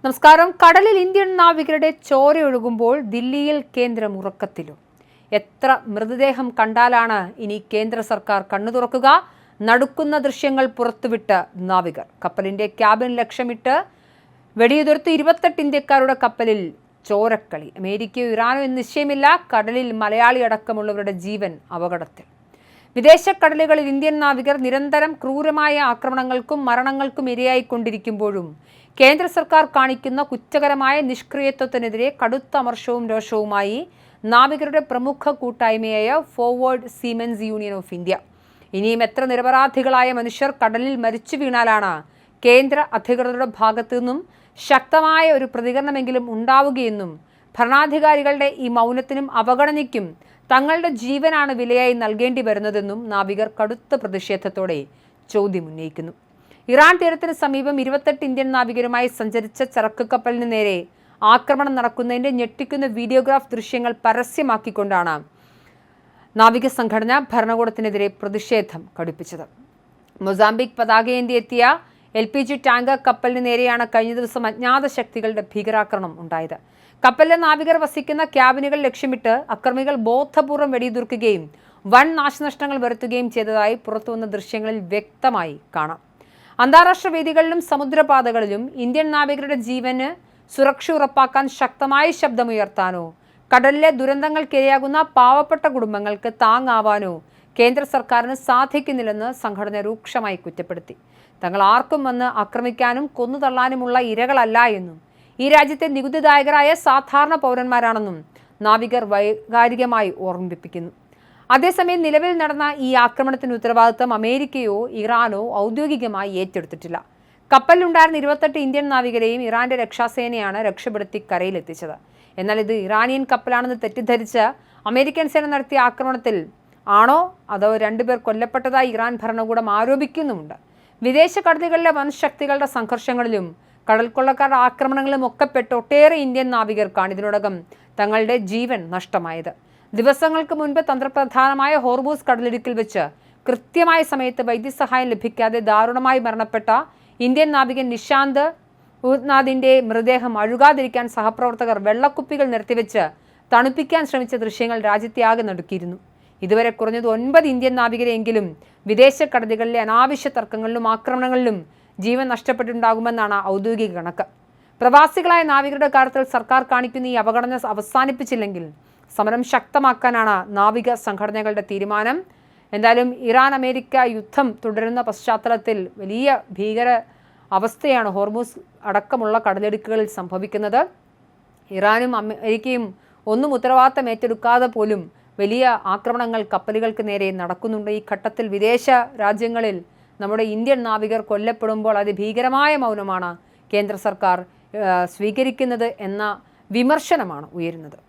നമസ്കാരം. കടലിൽ ഇന്ത്യൻ നാവികരുടെ ചോരയൊഴുകുമ്പോൾ ദില്ലിയിൽ കേന്ദ്രം ഉറക്കത്തിലും. എത്ര മൃതദേഹം കണ്ടാലാണ് ഇനി കേന്ദ്ര സർക്കാർ കണ്ണു തുറക്കുക? നടുക്കുന്ന ദൃശ്യങ്ങൾ പുറത്തുവിട്ട് നാവികർ. കപ്പലിന്റെ ക്യാബിൻ ലക്ഷ്യമിട്ട് വെടിയുതിർത്ത് 28 ഇന്ത്യക്കാരുടെ കപ്പലിൽ ചോരക്കളി. അമേരിക്കയോ ഇറാനോ എന്ന് നിശ്ചയമില്ല. കടലിൽ മലയാളി അടക്കമുള്ളവരുടെ ജീവൻ അപകടത്തിൽ. വിദേശ കടലുകളിൽ ഇന്ത്യൻ നാവികർ നിരന്തരം ക്രൂരമായ ആക്രമണങ്ങൾക്കും മരണങ്ങൾക്കും ഇരയായിക്കൊണ്ടിരിക്കുമ്പോഴും കേന്ദ്ര സർക്കാർ കാണിക്കുന്ന കുറ്റകരമായ നിഷ്ക്രിയത്വത്തിനെതിരെ കടുത്ത അമർഷവും രോഷവുമായി നാവികരുടെ പ്രമുഖ കൂട്ടായ്മയായ forward siemens union of India. ഇനിയും എത്ര നിരപരാധികളായ മനുഷ്യർ കടലിൽ മരിച്ചു വീണാലാണ് കേന്ദ്ര അധികൃതരുടെ ഭാഗത്തു നിന്നും ശക്തമായ ഒരു പ്രതികരണമെങ്കിലും ഉണ്ടാവുകയെന്നും ഭരണാധികാരികളുടെ ഈ മൗനത്തിനും അവഗണനയ്ക്കും തങ്ങളുടെ ജീവനാണ് വിലയായി നൽകേണ്ടി വരുന്നതെന്നും നാവികർ കടുത്ത പ്രതിഷേധത്തോടെ ചോദ്യമുന്നയിക്കുന്നു. ഇറാൻ തീരത്തിന് സമീപം 28 ഇന്ത്യൻ നാവികരുമായി സഞ്ചരിച്ച ചരക്ക് കപ്പലിന് നേരെ ആക്രമണം നടക്കുന്നതിന്റെ ഞെട്ടിക്കുന്ന വീഡിയോഗ്രാഫ് ദൃശ്യങ്ങൾ പരസ്യമാക്കിക്കൊണ്ടാണ് നാവിക സംഘടന ഭരണകൂടത്തിനെതിരെ പ്രതിഷേധം കടുപ്പിച്ചത്. മൊസാംബിക് പതാകയേന്തി എത്തിയ LPG ടാങ്കർ കപ്പലിന് നേരെയാണ് കഴിഞ്ഞ ദിവസം അജ്ഞാത ശക്തികളുടെ ഭീകരാക്രമണം ഉണ്ടായത്. കപ്പലിലെ നാവികർ വസിക്കുന്ന ക്യാബിനുകൾ ലക്ഷ്യമിട്ട് അക്രമികൾ ബോധപൂർവ്വം വെടിയുതിർക്കുകയും വൻ നാശനഷ്ടങ്ങൾ വരുത്തുകയും ചെയ്തതായി പുറത്തുവന്ന ദൃശ്യങ്ങളിൽ വ്യക്തമായി കാണാം. അന്താരാഷ്ട്ര വേദികളിലും സമുദ്രപാതകളിലും ഇന്ത്യൻ നാവികരുടെ ജീവന് സുരക്ഷ ഉറപ്പാക്കാൻ ശക്തമായ ശബ്ദമുയർത്താനോ കടലിലെ ദുരന്തങ്ങൾക്കിരയാകുന്ന പാവപ്പെട്ട കുടുംബങ്ങൾക്ക് താങ്ങാവാനോ കേന്ദ്ര സർക്കാരിന് സാധിക്കുന്നില്ലെന്ന് സംഘടന രൂക്ഷമായി കുറ്റപ്പെടുത്തി. തങ്ങൾ ആർക്കും വന്ന് ആക്രമിക്കാനും കൊന്നുതള്ളാനുമുള്ള ഇരകളല്ല എന്നും ഈ രാജ്യത്തെ നികുതിദായകരായ സാധാരണ പൗരന്മാരാണെന്നും നാവികർ വൈകാരികമായി ഓർമ്മിപ്പിക്കുന്നു. അതേസമയം നിലവിൽ നടന്ന ഈ ആക്രമണത്തിന് ഉത്തരവാദിത്തം അമേരിക്കയോ ഇറാനോ ഔദ്യോഗികമായി ഏറ്റെടുത്തിട്ടില്ല. കപ്പലിലുണ്ടായിരുന്ന 28 ഇന്ത്യൻ നാവികരെയും ഇറാന്റെ രക്ഷാസേനയാണ് രക്ഷപ്പെടുത്തി കരയിലെത്തിച്ചത്. എന്നാൽ ഇത് ഇറാനിയൻ കപ്പലാണെന്ന് തെറ്റിദ്ധരിച്ച് അമേരിക്കൻ സേന നടത്തിയ ആക്രമണത്തിൽ ആണോ അതോ 2 പേർ കൊല്ലപ്പെട്ടതായി ഇറാൻ ഭരണകൂടം ആരോപിക്കുന്നുമുണ്ട്. വിദേശ കടലുകളിലെ വൻ ശക്തികളുടെ സംഘർഷങ്ങളിലും കടൽക്കൊള്ളക്കാരുടെ ആക്രമണങ്ങളിലും ഒക്കെ പെട്ട് ഒട്ടേറെ ഇന്ത്യൻ നാവികർക്കാണ് ഇതിനോടകം തങ്ങളുടെ ജീവൻ നഷ്ടമായത്. ദിവസങ്ങൾക്ക് മുൻപ് തന്ത്രപ്രധാനമായ ഹോർമൂസ് കടലിടുക്കിൽ വെച്ച് കൃത്യമായ സമയത്ത് വൈദ്യസഹായം ലഭിക്കാതെ ദാരുണമായി മരണപ്പെട്ട ഇന്ത്യൻ നാവികൻ നിശാന്ത് ഉദ്നാഥിന്റെ മൃതദേഹം അഴുകാതിരിക്കാൻ സഹപ്രവർത്തകർ വെള്ളക്കുപ്പികൾ നിർത്തിവെച്ച് തണുപ്പിക്കാൻ ശ്രമിച്ച ദൃശ്യങ്ങൾ രാജ്യത്തെയാകെ നടുക്കിയിരുന്നു. ഇതുവരെ കുറഞ്ഞത് 9 ഇന്ത്യൻ നാവികരെയെങ്കിലും വിദേശ കടലുകളിലെ അനാവശ്യ തർക്കങ്ങളിലും ആക്രമണങ്ങളിലും ജീവൻ നഷ്ടപ്പെട്ടിട്ടുണ്ടാകുമെന്നാണ് ഔദ്യോഗിക കണക്ക്. പ്രവാസികളായ നാവികരുടെ കാര്യത്തിൽ സർക്കാർ കാണിക്കുന്ന ഈ അവഗണന അവസാനിപ്പിച്ചില്ലെങ്കിൽ സമരം ശക്തമാക്കാനാണ് നാവിക സംഘടനകളുടെ തീരുമാനം. എന്തായാലും ഇറാൻ അമേരിക്ക യുദ്ധം തുടരുന്ന പശ്ചാത്തലത്തിൽ വലിയ ഭീകര അവസ്ഥയാണ് ഹോർമൂസ് അടക്കമുള്ള കടലിടുക്കുകളിൽ സംഭവിക്കുന്നത്. ഇറാനും അമേരിക്കയും ഒന്നും ഉത്തരവാദിത്തം ഏറ്റെടുക്കാതെ പോലും വലിയ ആക്രമണങ്ങൾ കപ്പലുകൾക്ക് നേരെ നടക്കുന്നുണ്ട്. ഈ ഘട്ടത്തിൽ വിദേശ രാജ്യങ്ങളിൽ നമ്മുടെ ഇന്ത്യൻ നാവികർ കൊല്ലപ്പെടുമ്പോൾ അതിഭീകരമായ മൗനമാണ് കേന്ദ്ര സർക്കാർ സ്വീകരിക്കുന്നത് എന്ന വിമർശനമാണ് ഉയരുന്നത്.